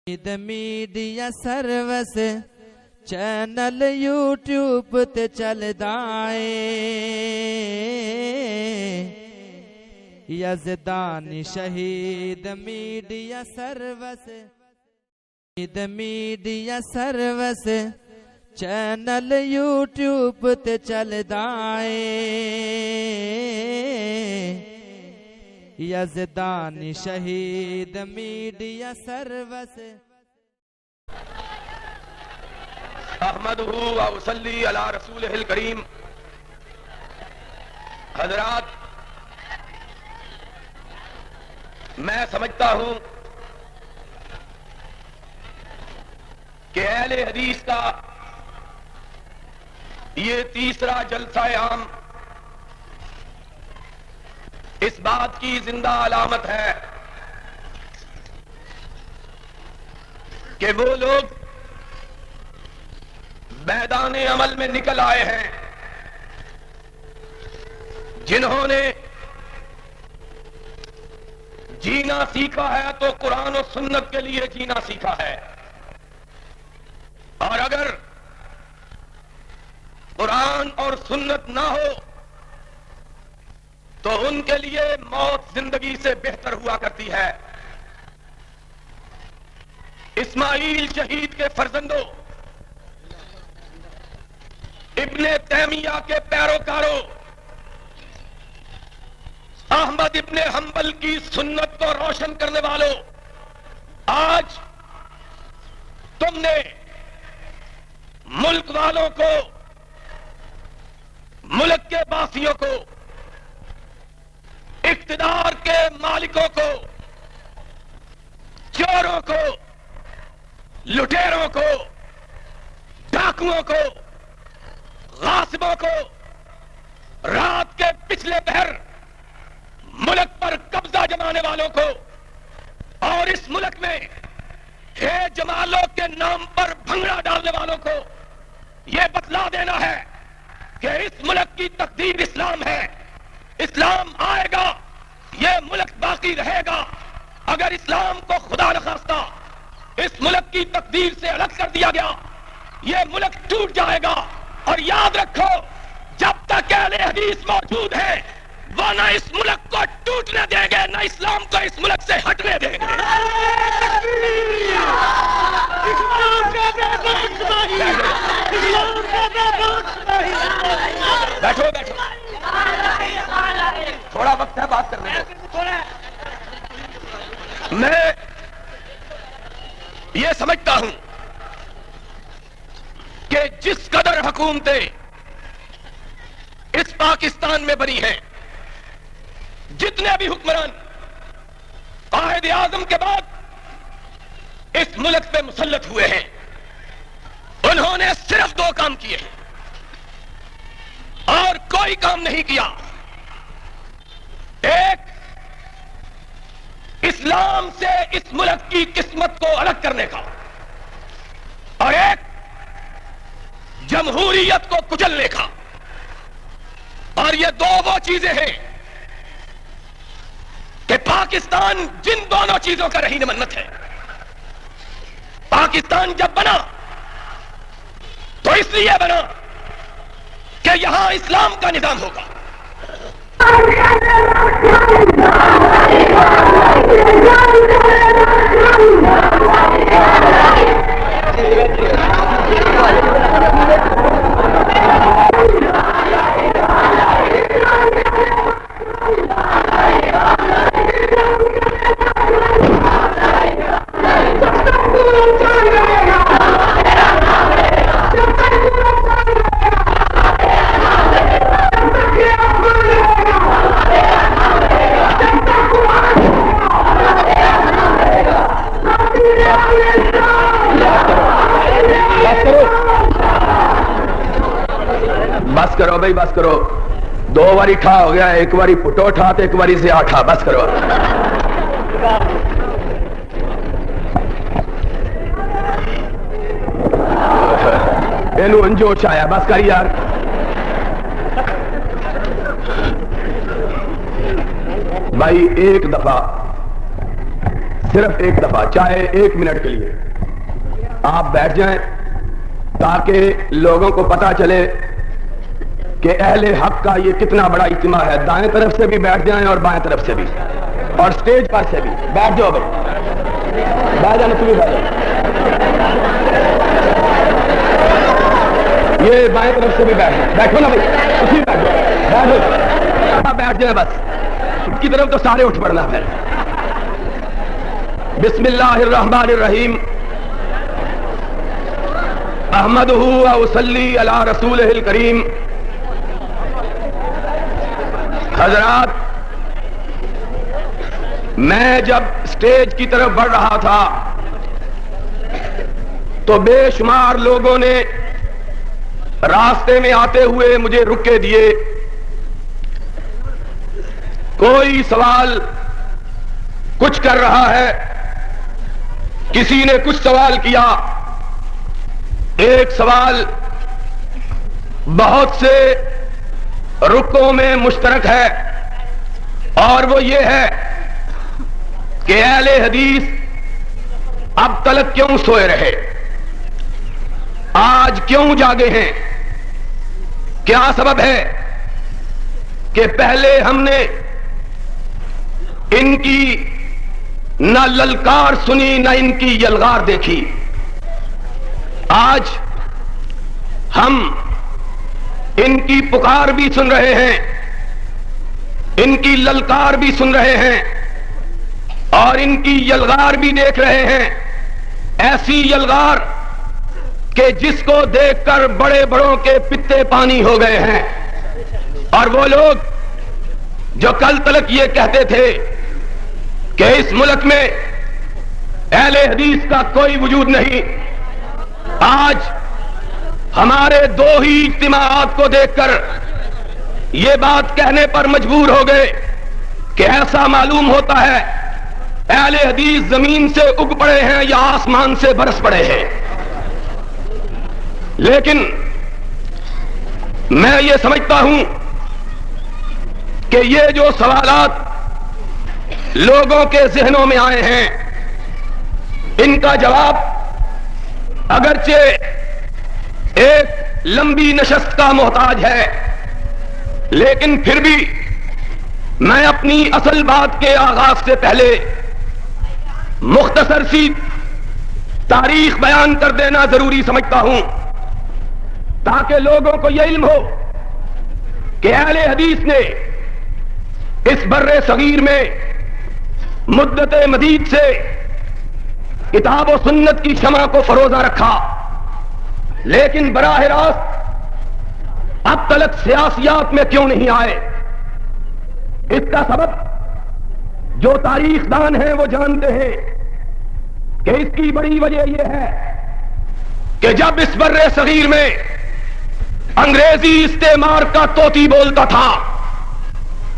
Media service channel YouTube تے چلدا اے یزدانی شہید میڈیا سروس چینل یوٹیوب تے چلدا اے یزدانی شہید میڈیا سروس احمدہ و اصلی علی رسولہ الکریم۔ حضرات، میں سمجھتا ہوں کہ اہل حدیث کا یہ تیسرا جلسہ عام اس بات کی زندہ علامت ہے کہ وہ لوگ میدان عمل میں نکل آئے ہیں جنہوں نے جینا سیکھا ہے تو قرآن و سنت کے لیے جینا سیکھا ہے، اور اگر قرآن اور سنت نہ ہو تو ان کے لیے موت زندگی سے بہتر ہوا کرتی ہے۔ اسماعیل شہید کے فرزندوں، ابن تیمیہ کے پیروکاروں، احمد ابن حنبل کی سنت کو روشن کرنے والوں، آج تم نے ملک والوں کو، ملک کے باسیوں کو، اقتدار کے مالکوں کو، چوروں کو، لٹیروں کو، ڈاکوؤں کو، غاصبوں کو، رات کے پچھلے پہر ملک پر قبضہ جمانے والوں کو اور اس ملک میں ہے جمالوں کے نام پر بھنگڑا ڈالنے والوں کو یہ بتلا دینا ہے کہ اس ملک کی تقدیر اسلام ہے، اسلام آئے گا، یہ ملک باقی رہے گا۔ اگر اسلام کو خدا نخواستہ اس ملک کی تقدیر سے الگ کر دیا گیا، یہ ملک ٹوٹ جائے گا۔ اور یاد رکھو، جب تک اہل حدیث موجود ہے وہ نہ اس ملک کو ٹوٹنے دیں گے، نہ اسلام کو اس ملک سے ہٹنے دیں گے۔ بیٹھو بیٹھو، تھوڑا وقت ہے بات کرنے دو۔ میں یہ سمجھتا ہوں کہ جس قدر حکومتیں اس پاکستان میں بنی ہیں، جتنے بھی حکمران قائد اعظم کے بعد اس ملک پہ مسلط ہوئے ہیں، انہوں نے صرف دو کام کیے ہیں اور کوئی کام نہیں کیا۔ ایک، اسلام سے اس ملک کی قسمت کو الگ کرنے کا، اور ایک، جمہوریت کو کچلنے کا۔ اور یہ دو وہ چیزیں ہیں کہ پاکستان جن دونوں چیزوں کا رہی منت ہے۔ پاکستان جب بنا تو اس لیے بنا کہ یہاں اسلام کا نظام ہوگا۔ بس کرو بھائی، بس کرو، دو باری ٹھا ہو گیا، ایک باری پٹو ٹھا تو ایک باری سے آٹھا، بس کرو۔ اینو انجوش آیا، بس کر یار۔ بھائی ایک دفعہ صرف ایک دفعہ چاہے 1 منٹ کے لیے آپ بیٹھ جائیں تاکہ لوگوں کو پتا چلے کہ اہل حق کا یہ کتنا بڑا اجتماع ہے. دائیں طرف سے بھی بیٹھ جائیں اور بائیں طرف سے بھی, اور سٹیج پر سے بھی بیٹھ جاؤ. بیٹھ جانا, تم بھی بیٹھ جاؤ. یہ بائیں طرف سے بھی بیٹھ جائیں, بیٹھو نا بھائی, اسی بیٹھ جاؤ, بیٹھ جائیں بس. اس کی طرف تو سارے اٹھ پڑنا. پھر بسم اللہ الرحمن الرحیم. احمدہ و اصلی علی رسولہ الکریم. حضرات, میں جب سٹیج کی طرف بڑھ رہا تھا تو بے شمار لوگوں نے راستے میں آتے ہوئے مجھے رکے دیے. کوئی سوال کچھ کر رہا ہے, کسی نے کچھ سوال کیا. ایک سوال بہت سے رکوں میں مشترک ہے اور وہ یہ ہے کہ اہل حدیث اب تلک کیوں سوئے رہے, آج کیوں جاگے ہیں, کیا سبب ہے کہ پہلے ہم نے ان کی نہ للکار سنی نہ ان کی یلغار دیکھی. آج ہم ان کی پکار بھی سن رہے ہیں, ان کی للکار بھی سن رہے ہیں اور ان کی یلغار بھی دیکھ رہے ہیں. ایسی یلغار کہ جس کو دیکھ کر بڑے بڑوں کے پتے پانی ہو گئے ہیں. اور وہ لوگ جو کل تلک یہ کہتے تھے کہ اس ملک میں اہل حدیث کا کوئی وجود نہیں, آج ہمارے 2 ہی اجتماعات کو دیکھ کر یہ بات کہنے پر مجبور ہو گئے کہ ایسا معلوم ہوتا ہے اہل حدیث زمین سے اگ پڑے ہیں یا آسمان سے برس پڑے ہیں. لیکن میں یہ سمجھتا ہوں کہ یہ جو سوالات لوگوں کے ذہنوں میں آئے ہیں, ان کا جواب اگرچہ ایک لمبی نشست کا محتاج ہے, لیکن پھر بھی میں اپنی اصل بات کے آغاز سے پہلے مختصر سی تاریخ بیان کر دینا ضروری سمجھتا ہوں تاکہ لوگوں کو یہ علم ہو کہ اہل حدیث نے اس بر صغیر میں مدت مدید سے کتاب و سنت کی شمع کو فروزہ رکھا, لیکن براہ راست اب تلک سیاسیات میں کیوں نہیں آئے. اس کا سبب جو تاریخ دان ہیں وہ جانتے ہیں کہ اس کی بڑی وجہ یہ ہے کہ جب اس بر صغیر میں انگریزی استعمار کا طوطی بولتا تھا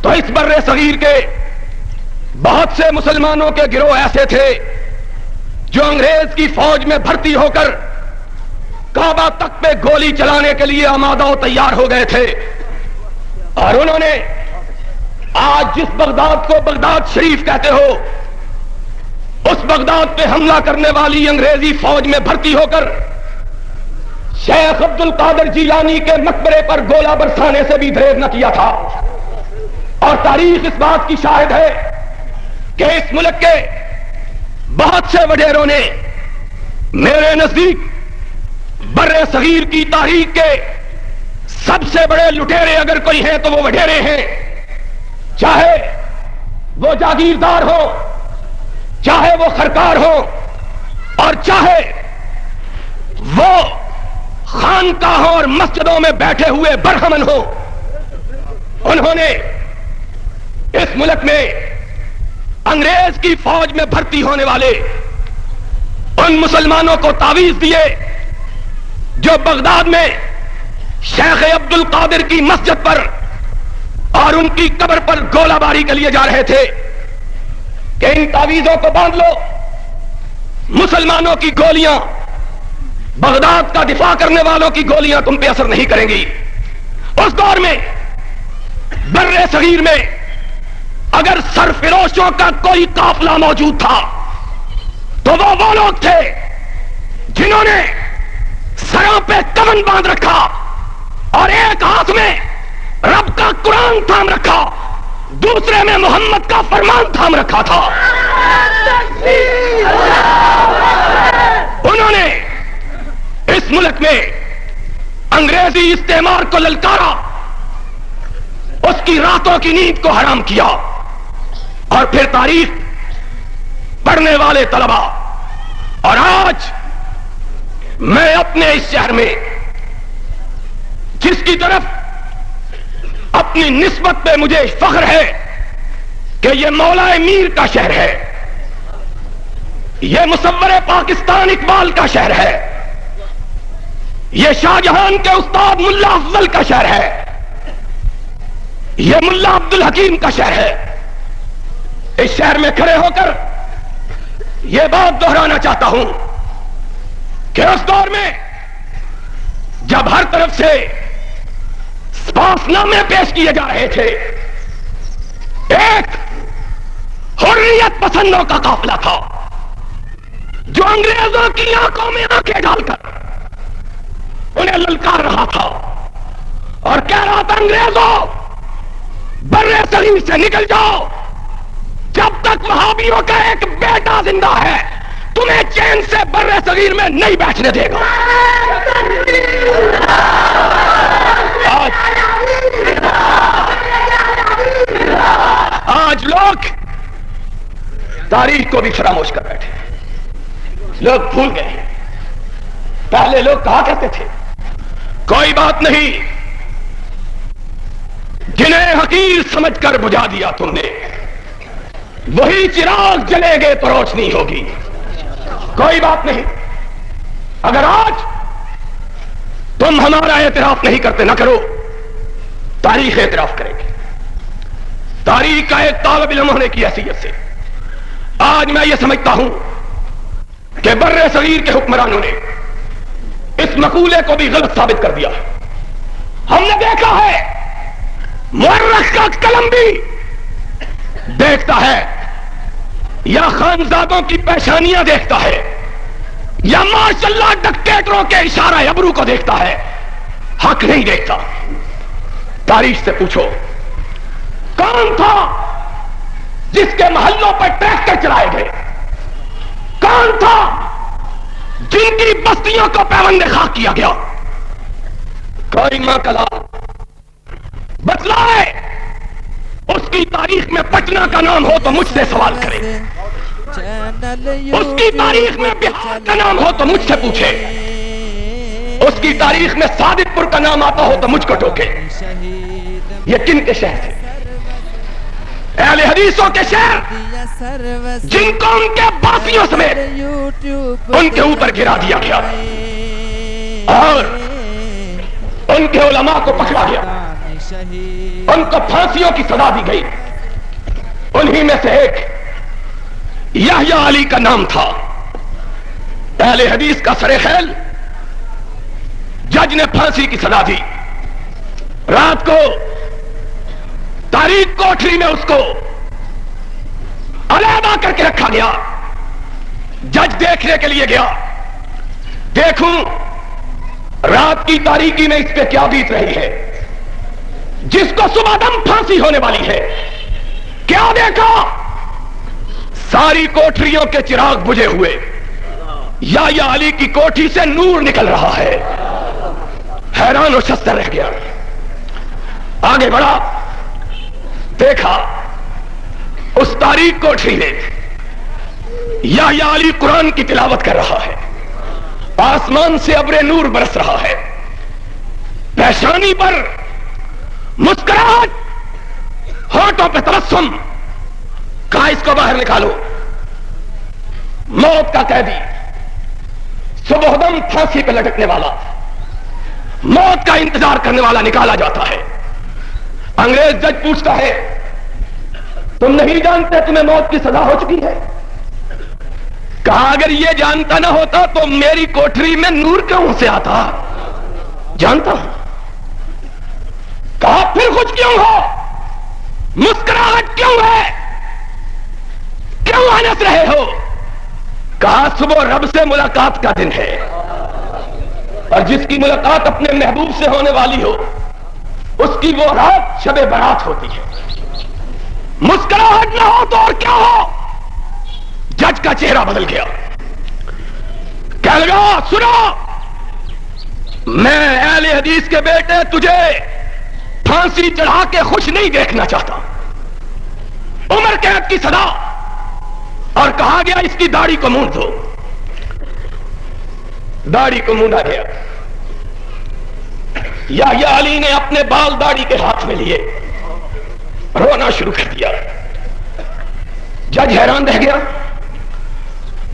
تو اس بر صغیر کے بہت سے مسلمانوں کے گروہ ایسے تھے جو انگریز کی فوج میں بھرتی ہو کر کعبہ تک پہ گولی چلانے کے لیے آمادہ و تیار ہو گئے تھے. اور انہوں نے آج جس بغداد کو بغداد شریف کہتے ہو, اس بغداد پہ حملہ کرنے والی انگریزی فوج میں بھرتی ہو کر شیخ عبد القادر جیلانی کے مقبرے پر گولہ برسانے سے بھی دریغ نہ کیا تھا. اور تاریخ اس بات کی شاہد ہے کہ اس ملک کے بہت سے وڈیروں نے میرے نزدیک بر صغیر کی تاریخ کے سب سے بڑے لٹیرے اگر کوئی ہیں تو وہ وڈیرے ہیں, چاہے وہ جاگیردار ہو, چاہے وہ خرکار ہو, اور چاہے وہ خانقاہوں اور مسجدوں میں بیٹھے ہوئے برہمن ہو. انہوں نے اس ملک میں انگریز کی فوج میں بھرتی ہونے والے ان مسلمانوں کو تعویذ دیے جو بغداد میں شیخ عبد القادر کی مسجد پر اور ان کی قبر پر گولہ باری کے لیے جا رہے تھے کہ ان تعویذوں کو باندھ لو, مسلمانوں کی گولیاں, بغداد کا دفاع کرنے والوں کی گولیاں تم پہ اثر نہیں کریں گی. اس دور میں بر صغیر میں اگر سرفروشوں کا کوئی قافلہ موجود تھا تو وہ لوگ تھے جنہوں نے سروں پہ کفن باندھ رکھا اور ایک ہاتھ میں رب کا قرآن تھام رکھا، دوسرے میں محمد کا فرمان تھام رکھا تھا۔ انہوں نے اس ملک میں انگریزی استعمار کو للکارا، اس کی راتوں کی نیند کو حرام کیا، اور پھر تاریخ پڑھنے والے طلباء، اور آج میں اپنے اس شہر میں جس کی طرف اپنی نسبت پہ مجھے فخر ہے کہ یہ مولا میر کا شہر ہے، یہ مصور پاکستان اقبال کا شہر ہے، یہ شاہ جہان کے استاد ملا افضل کا شہر ہے، یہ ملا عبد الحکیم کا شہر ہے۔ اس شہر میں کھڑے ہو کر یہ بات دہرانا چاہتا ہوں کہ اس دور میں جب ہر طرف سے سپاسنامے پیش کیے جا رہے تھے، ایک حریت پسندوں کا قافلہ تھا جو انگریزوں کی آنکھوں میں آنکھیں ڈال کر انہیں للکار رہا تھا اور کہہ رہا تھا، انگریزوں برے صغیر سے نکل جاؤ، جب تک وہابیوں کا ایک بیٹا زندہ ہے تمہیں چین سے برے صغیر میں نہیں بیٹھنے دے گا۔ آج لوگ تاریخ کو بھی فراموش کر بیٹھے، لوگ بھول گئے ہیں۔ پہلے لوگ کہا کرتے تھے کوئی بات نہیں، جنہیں حقیر سمجھ کر بجھا دیا تم نے، وہی چراغ جلیں گے تو روشنی ہوگی، کوئی بات نہیں۔ اگر آج تم ہمارا اعتراف نہیں کرتے، نہ کرو، تاریخ اعتراف کرے گی۔ تاریخ کا ایک طالب علم ہونے کی حیثیت سے آج میں یہ سمجھتا ہوں کہ بر صغیر کے حکمرانوں نے اس مقولے کو بھی غلط ثابت کر دیا۔ ہم نے دیکھا ہے مورخ کا قلم بھی دیکھتا ہے، یا خانزادوں کی پیشانیاں دیکھتا ہے، یا ماشاءاللہ ڈکٹیٹروں کے اشارہ ابرو کو دیکھتا ہے، حق نہیں دیکھتا۔ تاریخ سے پوچھو کون تھا جس کے محلوں پر ٹریکٹر چلائے گئے؟ کون تھا جن کی بستیوں کو پیوند خاک کیا گیا؟ کوئی ماں کا لال بتلائے، اس کی تاریخ میں پٹنہ کا نام ہو تو مجھ سے سوال کرے، اس کی تاریخ میں بہار کا نام ہو تو مجھ سے پوچھے، اس کی تاریخ میں سعادت پور کا نام آتا ہو تو مجھ کو ٹوکے۔ یہ کن کے شہر تھے؟ اہل حدیثوں کے شہر، جن کو ان کے باقیوں سمیت ان کے اوپر گرا دیا گیا اور ان کے علماء کو پکڑا گیا، ان کو پھانسیوں کی سزا دی گئی۔ انہی میں سے ایک یحییٰ علی کا نام تھا، اہل حدیث کا سر خیل۔ جج نے پھانسی کی سزا دی، رات کو تاریخ کوٹری میں اس کو علیحدہ کر کے رکھا گیا۔ جج دیکھنے کے لیے گیا، دیکھوں رات کی تاریکی میں اس پہ کیا بیت رہی ہے، جس کو صبح دم پھانسی ہونے والی ہے۔ کیا دیکھا؟ ساری کوٹریوں کے چراغ بجھے ہوئے، یحییٰ علی کی کوٹھی سے نور نکل رہا ہے۔ حیران و شستر رہ گیا، آگے بڑھا، دیکھا اس تاریک کوٹری میں یحییٰ علی قرآن کی تلاوت کر رہا ہے، آسمان سے ابر نور برس رہا ہے، پیشانی پر مسکراہٹ، ہونٹوں پہ تبسم۔ کہا اس کو باہر نکالو۔ موت کا قیدی، صبح دم پھانسی پہ لٹکنے والا، موت کا انتظار کرنے والا نکالا جاتا ہے۔ انگریز جج پوچھتا ہے، تم نہیں جانتے تمہیں موت کی سزا ہو چکی ہے؟ کہا اگر یہ جانتا نہ ہوتا تو میری کوٹری میں نور کیوں سے آتا؟ جانتا ہوں۔ کہا پھر خوش کیوں ہو؟ مسکراہٹ کیوں ہے؟ کیوں ہنس رہے ہو؟ کہا صبح رب سے ملاقات کا دن ہے، اور جس کی ملاقات اپنے محبوب سے ہونے والی ہو اس کی وہ رات شب برات ہوتی ہے۔ مسکراہٹ نہ ہو تو اور کیا ہو۔ جج کا چہرہ بدل گیا، کہنے لگا سنو، میں اہل حدیث کے بیٹے تجھے پھانسی چڑھا کے خوش نہیں دیکھنا چاہتا، عمر قید کی سزا، اور کہا گیا اس کی داڑھی کو مونڈ دو۔ داڑھی کو مونڈا گیا، یحییٰ علی نے اپنے بال داڑھی کے ہاتھ میں لیے، رونا شروع کر دیا۔ جج حیران رہ گیا،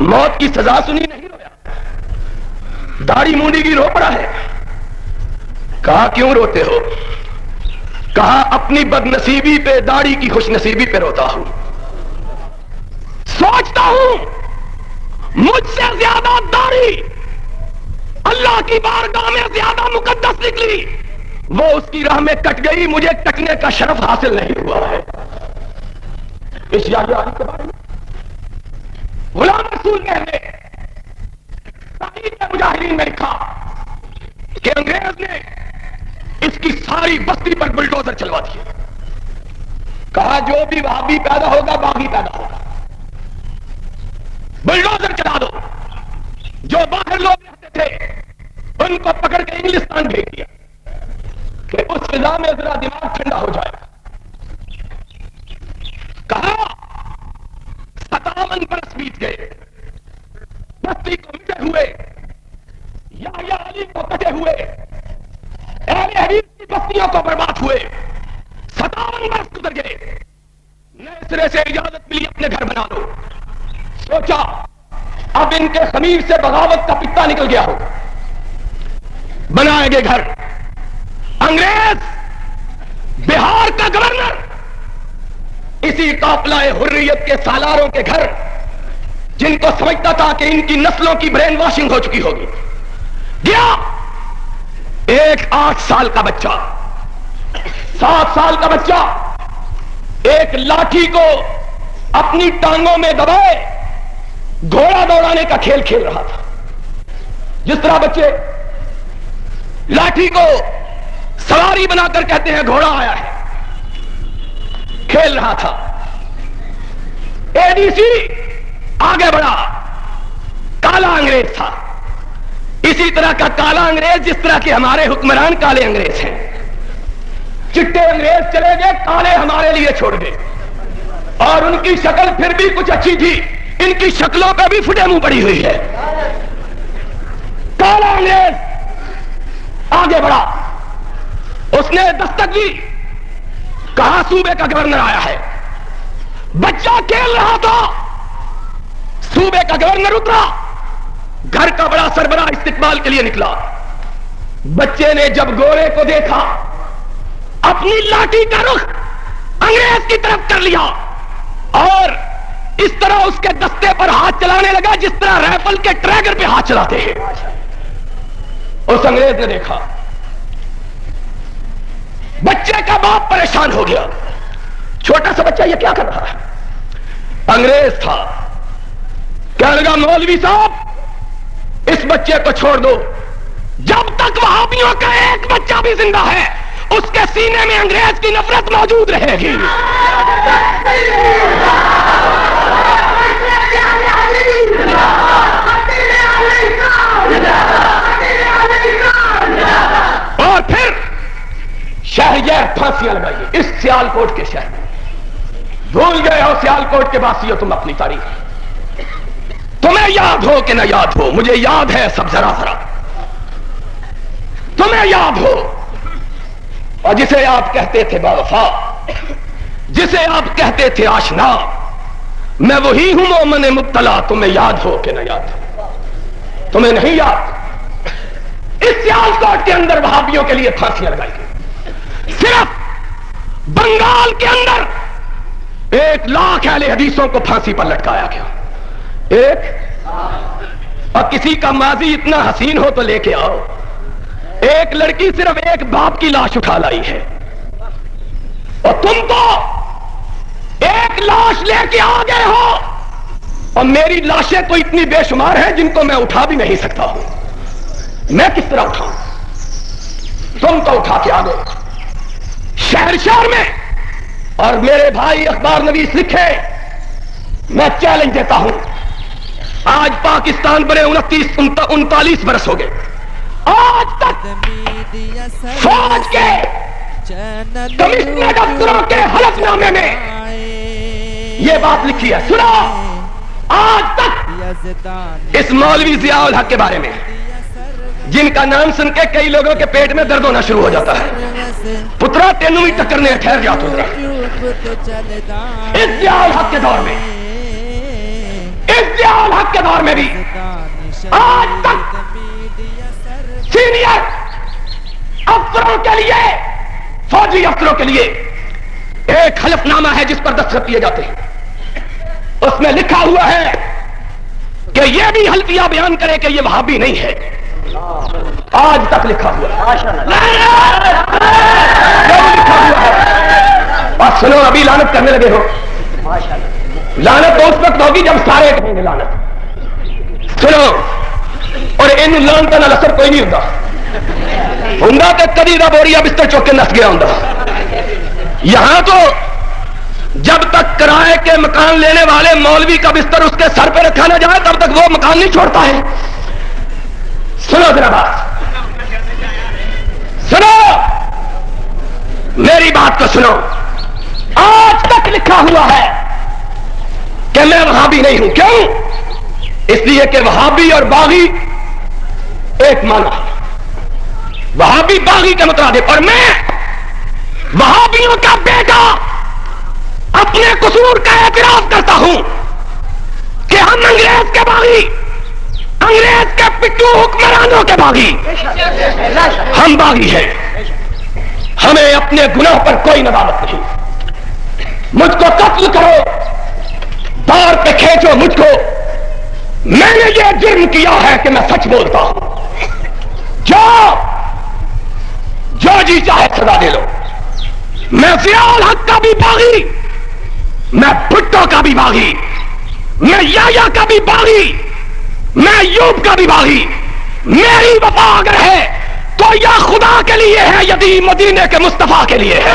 موت کی سزا سنی نہیں رویا، داڑھی مونڈی کی رو پڑا ہے۔ کہا کیوں روتے ہو؟ کہا اپنی بد نصیبی پہ، داڑھی کی خوش نصیبی پہ روتا ہوں۔ سوچتا ہوں مجھ سے زیادہ داڑھی اللہ کی بارگاہ میں زیادہ مقدس نکلی، وہ اس کی راہ میں کٹ گئی، مجھے کٹنے کا شرف حاصل نہیں ہوا ہے۔ اس یحییٰ علی کے بارے میں غلام رسول نے تاریخ مجاہدین میں لکھا کہ انگریز نے اس کی ساری بستی پر بلڈوزر چلوا دیے، کہا جو بھی وہابی پیدا ہوگا باغی پیدا ہوگا، بلڈوزر چلا دو۔ جو باہر لوگ رہتے تھے ان کو پکڑ کے انگلستان بھیج دیا کہ اس فضا میں ذرا دماغ ٹھنڈا ہو جائے گا۔ کہا 57 برس بیت گئے، بستی کو مٹے ہوئے، یحییٰ علی کو کٹے ہوئے، اہل حدیث کی بستیوں کو برباد ہوئے، 57 برس گزر گئے، نئے سرے سے اجازت ملی اپنے گھر بنا لو۔ سوچا اب ان کے خمیر سے بغاوت کا پتا نکل گیا ہوگا، بنائے گے گھر۔ انگریز بہار کا گورنر اسی قافلہ حریت کے سالاروں کے گھر، جن کو سمجھتا تھا کہ ان کی نسلوں کی برین واشنگ ہو چکی ہوگی، گیا۔ ایک 8 سال کا بچہ، 7 سال کا بچہ ایک لاٹھی کو اپنی ٹانگوں میں دبائے گھوڑا دوڑانے کا کھیل کھیل رہا تھا۔ جس طرح بچے لاٹھی کو سواری بنا کر کہتے ہیں گھوڑا آیا ہے، کھیل رہا تھا۔ اے ڈی سی آگے بڑھا، کالا انگریز تھا، اسی طرح کا کالا انگریز جس طرح کے ہمارے حکمران کالے انگریز ہیں۔ چٹے انگریز چلے گئے، کالے ہمارے لیے چھوڑ گئے، اور ان کی شکل پھر بھی کچھ اچھی تھی، ان کی شکلوں پہ بھی فٹے منہ پڑی ہوئی ہے۔ کالا انگریز آگے بڑھا، اس نے دستک دی، کہا صوبے کا گورنر آیا ہے۔ بچہ کھیل رہا تھا، صوبے کا گورنر اترا، گھر کا بڑا سربراہ استقبال کے لیے نکلا۔ بچے نے جب گورے کو دیکھا، اپنی لاٹھی کا رخ انگریز کی طرف کر لیا اور اس طرح اس کے دستے پر ہاتھ چلانے لگا جس طرح رائفل کے ٹریگر پہ ہاتھ چلاتے ہیں۔ اس انگریز نے دیکھا، بچے کا باپ پریشان ہو گیا، چھوٹا سا بچہ یہ کیا کر رہا ہے؟ انگریز تھا، کہنے لگا مولوی صاحب اس بچے کو چھوڑ دو، جب تک وہابیوں کا ایک بچہ بھی زندہ ہے اس کے سینے میں انگریز کی نفرت موجود رہے گی۔ اور پھر شہریار پھانسیاں لگائیے اس سیالکوٹ کے شہر میں۔ بھول گئے ہو سیالکوٹ کے باسی تم اپنی تاریخ، تمہیں یاد ہو کہ نہ یاد ہو، مجھے یاد ہے سب ذرا ذرا، تمہیں یاد ہو۔ اور جسے آپ کہتے تھے با وفا، جسے آپ کہتے تھے آشنا، میں وہی ہوں مومن مبتلا، تمہیں یاد ہو کہ نہ یاد ہو، تمہیں نہیں یاد۔ اس سیالکوٹ کے اندر وہابیوں کے لیے پھانسیاں لگائی گئی، صرف بنگال کے اندر 1 لاکھ اہل حدیثوں کو پھانسی پر لٹکایا گیا، ایک۔ اور کسی کا ماضی اتنا حسین ہو تو لے کے آؤ، ایک لڑکی صرف ایک باپ کی لاش اٹھا لائی ہے، اور تم تو ایک لاش لے کے آ گئے ہو اور میری لاشیں تو اتنی بے شمار ہیں جن کو میں اٹھا بھی نہیں سکتا ہوں. میں کس طرح اٹھاؤں؟ تم تو اٹھا کے آ گئے شہر شہر میں. اور میرے بھائی اخبار نویس لکھے, میں چیلنج دیتا ہوں, آج پاکستان بنے 39 برس ہو گئے, آج تک فوج کے کمشنر افسروں کے حلف نامے میں یہ بات لکھی ہے, سنا, آج تک اس مولوی ضیاء الحق کے بارے میں, جن کا نام سن کے کئی لوگوں کے پیٹ میں درد ہونا شروع ہو جاتا ہے, پترا تینوں ہی ٹکرنے ٹھہر جا تو ذرا. اس ضیاء الحق کے دور میں, اس ضیاء الحق کے دور میں بھی آج تک سینئر افسروں کے لیے, فوجی افسروں کے لیے ایک حلف نامہ ہے جس پر دستخط کیے جاتے ہیں. اس میں لکھا ہوا ہے کہ یہ بھی حلفیہ بیان کرے کہ یہ وہابی نہیں ہے. آج تک لکھا ہوا ہے. اور سنو, ابھی لعنت کرنے لگے ہو. لعنت تو اس وقت ہوگی جب سارے کہیں گے لعنت. سنو, اور ان لعنتاں نال اثر کوئی نہیں ہوندا. ہوندا تے کدی دا بوریا بستر چوک کے نس گیا ہوندا. یہاں تو جب تک کرائے کے مکان لینے والے مولوی کا بستر اس کے سر پہ رکھا نہ جائے تب تک وہ مکان نہیں چھوڑتا ہے. سنو ذرا بات, سنو میری بات کو سنو. آج تک لکھا ہوا ہے کہ میں وہابی نہیں ہوں. کیوں؟ اس لیے کہ وہابی اور باغی ایک معنی ہے. وہابی باغی کے مترادف, اور میں وہابیوں کا بیٹا اپنے قصور کا اعتراف کرتا ہوں کہ ہم انگریز کے باغی, انگریز کے پٹو حکمرانوں کے باغی, ہم باغی ہیں. ہمیں اپنے گناہ پر کوئی ندامت نہیں. مجھ کو قتل کرو, دار پہ کھینچو مجھ کو, میں نے یہ جرم کیا ہے کہ میں سچ بولتا ہوں. جو جی چاہے سزا دے لو. میں ضیاء الحق کا بھی باغی, میں بھٹو کا بھی باغی, میں یحییٰ کا بھی باغی, میں ایوب کا بھی باغی. میری وفا اگر ہے تو یا خدا کے لیے ہے یا مدینے کے مصطفیٰ کے لیے ہے.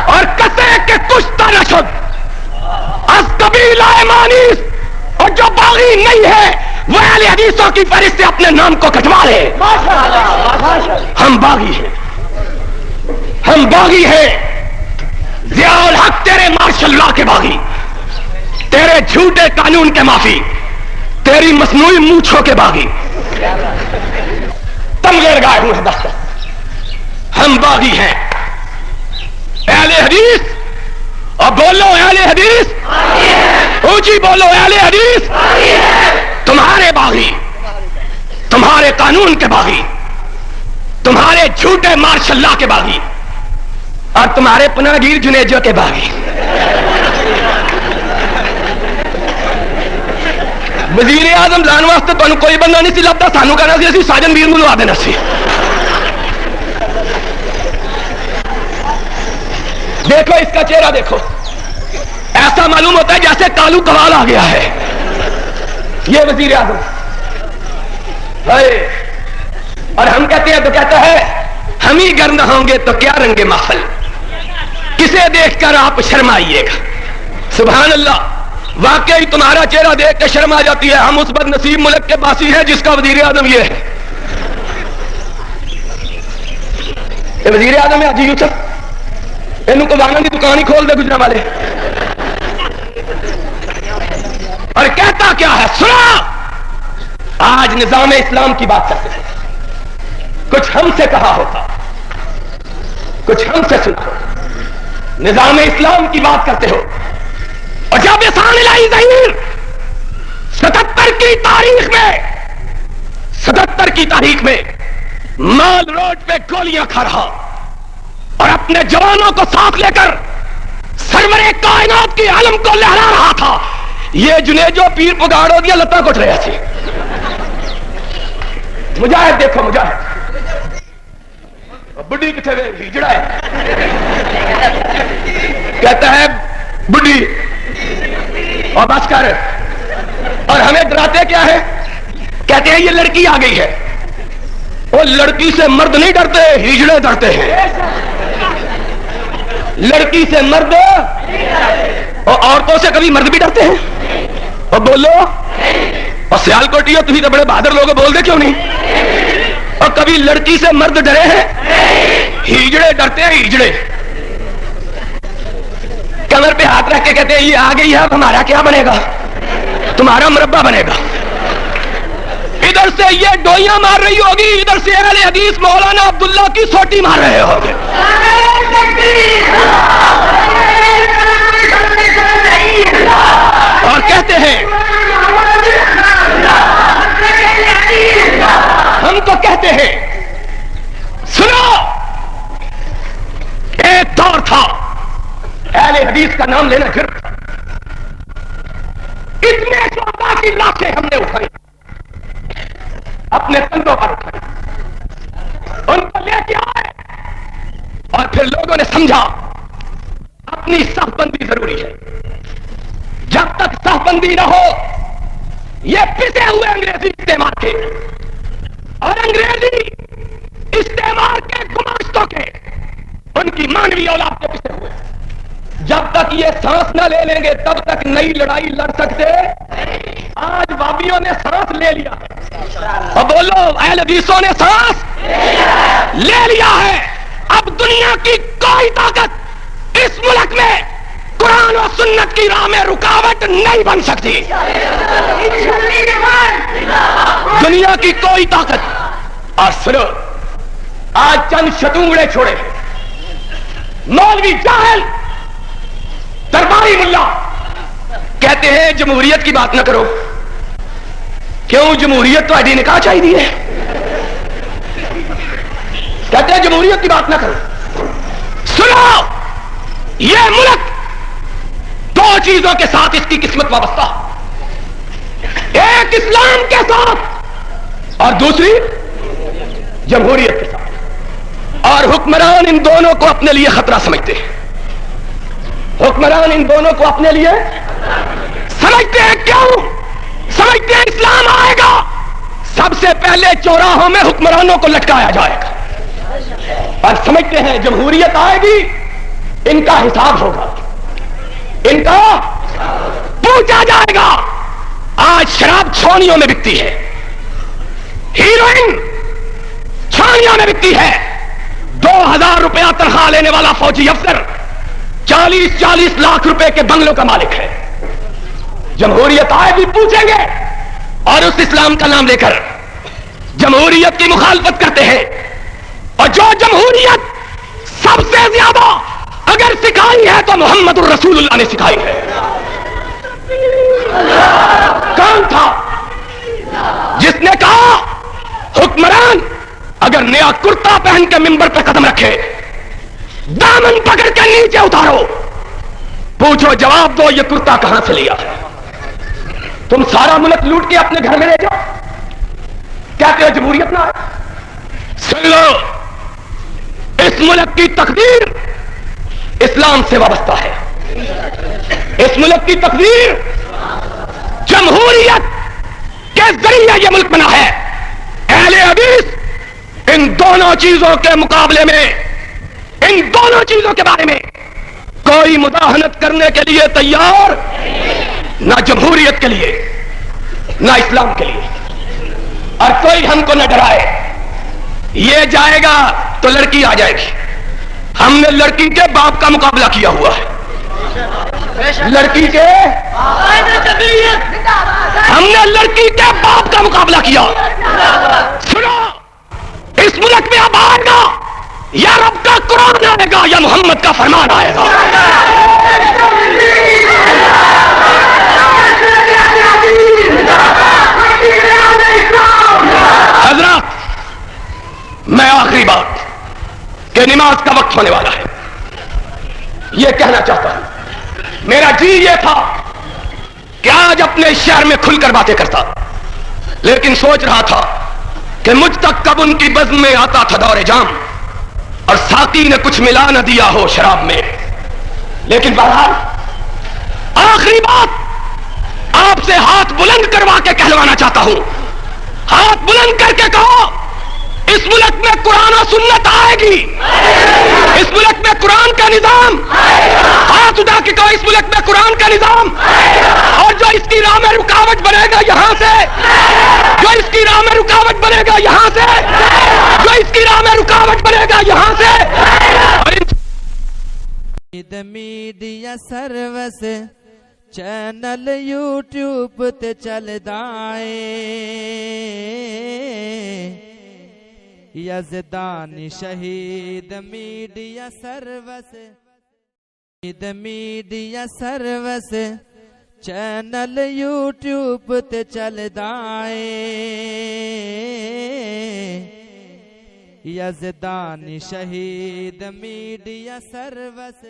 اور کسے کے کشتہ نشد از قبیلہ مانیس, اور جو باغی نہیں ہے وہ اہل حدیثوں کی فہرست سے اپنے نام کو کٹوا لے. ہم باغی ہیں, ہم باغی ہیں. ضیاء الحق تیرے مارشل لا کے باغی, تیرے جھوٹے قانون کے معافی, تیری مصنوعی مونچھوں کے باغی, تمغے لگائے ہوئے ہیں دستک. ہم باغی ہیں اہل حدیث. اور بولو اہل حدیث, اونچی بولو اہل حدیث. تمہارے باغی, تمہارے قانون کے باغی, تمہارے جھوٹے مارشل لا کے باغی, اور تمہارے پناہ گیر جنیجو کے باغی. وزیر اعظم لان واسطے تمہیں کوئی بندہ نہیں سی لبتا, سانو کہنا سی اسی ساجن ویر لوا دینا سی. دیکھو اس کا چہرہ دیکھو, ایسا معلوم ہوتا ہے جیسے کالو قوال آ گیا ہے. یہ وزیر اعظم ہے, اور ہم کہتے ہیں تو کہتا ہے ہم ہی گرم ہوں گے تو کیا رنگ محفل, کسے دیکھ کر آپ شرمائیے گا. سبحان اللہ, واقعی تمہارا چہرہ دیکھ کے شرم آ جاتی ہے. ہم اس بد نصیب ملک کے باسی ہیں جس کا وزیر اعظم یہ ہے. یہ وزیر اعظم ہے حاجی یوسف, اینو کو دانا کی دکان ہی کھول دے گجرا والے. اور کہتا کیا ہے, سنا, آج نظام اسلام کی بات کرتے ہیں. کچھ ہم سے کہا ہوتا, کچھ ہم سے سنا ہو. نظام اسلام کی بات کرتے ہو, اور جب احسان الہی ظہیر 77 کی تاریخ میں مال روڈ پہ گولیاں کھا رہا اور اپنے جوانوں کو ساتھ لے کر سرور کائنات کی علم کو لہرا رہا تھا, یہ جنیجو پیر پگاڑوں دیا لتا کٹ رہا تھے. مجاہد دیکھو, مجاہد بڈھی کتنے وے ہجڑا ہے. کہتا ہے بڈھی اور بس کر. اور ہمیں ڈراتے کیا ہے؟ کہتے ہیں یہ لڑکی آ گئی ہے. وہ لڑکی سے مرد نہیں ڈرتے, ہجڑے ڈرتے ہیں. لڑکی سے مرد اور عورتوں سے کبھی مرد بھی ڈرتے ہیں. اور بولو, اور سیال کوٹی ہو تم تو بڑے بہادر لوگ, بول دے کیوں نہیں؟ اور کبھی لڑکی سے مرد ڈرے ہیں؟ ہجڑے ڈرتے ہیں, ہجڑے. کمر پہ ہاتھ رکھ کے کہتے ہیں یہ آ گئی ہے, اب ہمارا کیا بنے گا؟ تمہارا مربع بنے گا. ادھر سے یہ ڈوئیاں مار رہی ہوگی, ادھر سے اہل حدیث مولانا عبداللہ کی سوٹی مار رہے ہوگے. اور کہتے ہیں, ہم تو کہتے ہیں, سنو, ایک دور تھا اہل حدیث کا نام لینا جرم تھا. اتنے شہداء کی لاشیں ہم نے اٹھائی, اپنے کندھوں پر اٹھائی, ان کو لے کے آئے, اور پھر لوگوں نے سمجھا اپنی صف بندی ضروری ہے. جب تک صف بندی نہ ہو, یہ پسے ہوئے انگریزی استعمار کے اور انگریزی استعمار کے گماشتوں کے, ان کی مانوی اولاد کے پسے ہوئے, جب تک یہ سانس نہ لے لیں گے تب تک نئی لڑائی لڑ سکتے. آج وابیوں نے سانس لے لیا, اور بولو اہل حدیثوں نے سانس لے لیا ہے. اب دنیا کی کوئی طاقت اس ملک میں قرآن و سنت کی راہ میں رکاوٹ نہیں بن سکتی. دنیا کی کوئی طاقت. اور سنو, آج چند شتونگڑے چھوڑے, مولوی جاہل درباری ملا کہتے ہیں جمہوریت کی بات نہ کرو. کیوں؟ جمہوریت تو آئی نکاح چاہیے. کہتے ہیں جمہوریت کی بات نہ کرو. سنو, یہ ملک دو چیزوں کے ساتھ اس کی قسمت وابستہ, ایک اسلام کے ساتھ اور دوسری جمہوریت کے ساتھ. اور حکمران ان دونوں کو اپنے لیے خطرہ سمجھتے ہیں. حکمران ان دونوں کو اپنے لیے سمجھتے ہیں. کیوں سمجھتے ہیں؟ اسلام آئے گا, سب سے پہلے چوراہوں میں حکمرانوں کو لٹکایا جائے گا. اور سمجھتے ہیں جمہوریت آئے گی, ان کا حساب ہوگا, ان کا پوچھا جائے گا. آج شراب چھونیوں میں بکتی ہے, ہیروئن چھانیوں میں بکتی ہے. 2000 روپیہ تنخواہ لینے والا فوجی افسر 40-40 لاکھ روپے کے بنگلوں کا مالک ہے. جمہوریت آئے بھی پوچھیں گے, اور اس اسلام کا نام لے کر جمہوریت کی مخالفت کرتے ہیں. اور جو جمہوریت سب سے زیادہ اگر سکھائی ہے تو محمد الرسول اللہ نے سکھائی ہے. کون تھا جس نے کہا حکمران اگر نیا کرتا پہن کے ممبر پہ قدم رکھے, دامن پکڑ کے نیچے اتارو, پوچھو جواب دو یہ کرتا کہاں سے لیا؟ تم سارا ملک لوٹ کے اپنے گھر میں لے جاؤ, کہتے ہو جمہوریت نہ آئے. سن لو, اس ملک کی تقدیر اسلام سے وابستہ ہے. اس ملک کی تقدیر جمہوریت کے ذریعے یہ ملک بنا ہے. اہل حدیث ان دونوں چیزوں کے مقابلے میں, ان دونوں چیزوں کے بارے میں کوئی مداہنت کرنے کے لیے تیار نہ, جمہوریت کے لیے نہ اسلام کے لیے. اور کوئی ہم کو نہ ڈرائے, یہ جائے گا تو لڑکی آ جائے گی. ہم نے لڑکی کے باپ کا مقابلہ کیا ہوا ہے, لڑکی کے, ہم نے لڑکی کے باپ کا مقابلہ کیا. سنو, اس ملک میں اب آئے گا یا رب کا قرآن آئے گا یا محمد کا فرمان آئے گا. حضرات, میں آخری بات کہ نماز کا وقت ہونے والا ہے یہ کہنا چاہتا ہوں. میرا جی یہ تھا کہ آج اپنے شہر میں کھل کر باتیں کرتا, لیکن سوچ رہا تھا کہ مجھ تک کب ان کی بزم میں آتا تھا دور جام, اور ساقی نے کچھ ملا نہ دیا ہو شراب میں. لیکن بہرحال آخری بات آپ سے ہاتھ بلند کروا کے کہلوانا چاہتا ہوں. ہاتھ بلند کر کے کہو اس ملک میں قرآن و سنت آئے گی, اس ملک میں قرآن کا نظام. ہاتھ اٹھا کے کہو اس ملک میں قرآن کا نظام. اور جو اس کی راہ میں رکاوٹ بنے گا یہاں سے, جو اس کی راہ میں رکاوٹ بنے گا یہاں سے, جو اس کی راہ میں رکاوٹ بنے گا یہاں سے. میڈیا سروس چینل یوٹیوب تے چلدا اے, یزدانی شہید media service, media service channel YouTube تے چلدا اے, یزدانی شہید میڈیا سروس.